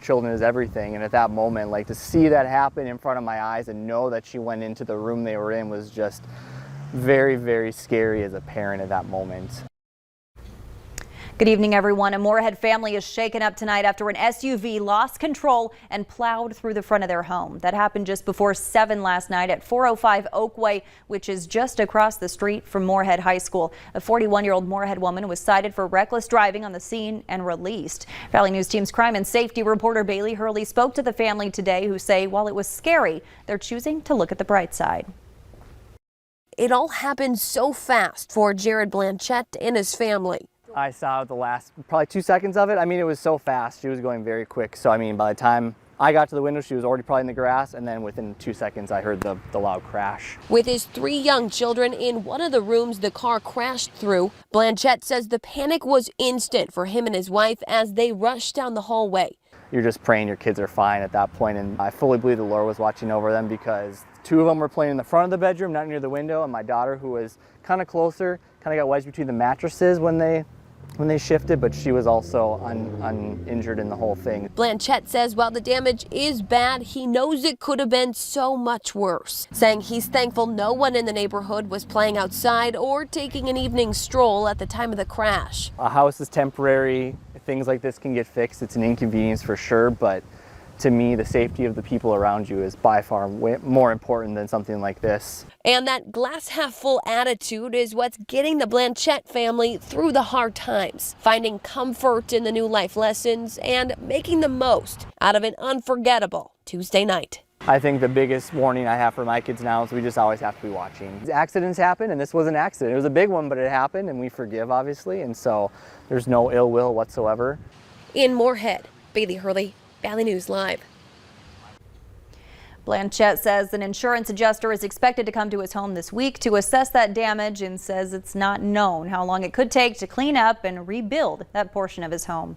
Children is everything, and at that moment, like, to see that happen in front of my eyes and know that she went into the room they were in was just very, very scary as a parent at that moment. Good evening, everyone. A Moorhead family is shaken up tonight after an SUV lost control and plowed through the front of their home. That happened just before 7 last night at 405 Oakway, which is just across the street from Moorhead High School. A 41-year-old Moorhead woman was cited for reckless driving on the scene and released. Valley News Team's crime and safety reporter Bailey Hurley spoke to the family today, who say while it was scary, they're choosing to look at the bright side. It all happened so fast for Jared Blanchette and his family. I saw the last probably 2 seconds of it. I mean, it was so fast. She was going very quick. So, I mean, by the time I got to the window, she was already probably in the grass. And then within 2 seconds, I heard the loud crash. With his 3 young children in one of the rooms the car crashed through, Blanchette says the panic was instant for him and his wife as they rushed down the hallway. You're just praying your kids are fine at that point. And I fully believe the Lord was watching over them, because 2 of them were playing in the front of the bedroom, not near the window. And my daughter, who was kind of closer, kind of got wedged between the mattresses when they shifted, but she was also uninjured in the whole thing. Blanchette says while the damage is bad, he knows it could have been so much worse, saying he's thankful no one in the neighborhood was playing outside or taking an evening stroll at the time of the crash. A house is temporary. Things like this can get fixed. It's an inconvenience for sure, but to me, the safety of the people around you is by far more important than something like this. And that glass half full attitude is what's getting the Blanchette family through the hard times, finding comfort in the new life lessons and making the most out of an unforgettable Tuesday night. I think the biggest warning I have for my kids now is we just always have to be watching. Accidents happen, and this was an accident. It was a big one, but it happened, and we forgive, obviously, and so there's no ill will whatsoever. In Moorhead, Bailey Hurley, Valley News Live. Blanchette says an insurance adjuster is expected to come to his home this week to assess that damage, and says it's not known how long it could take to clean up and rebuild that portion of his home.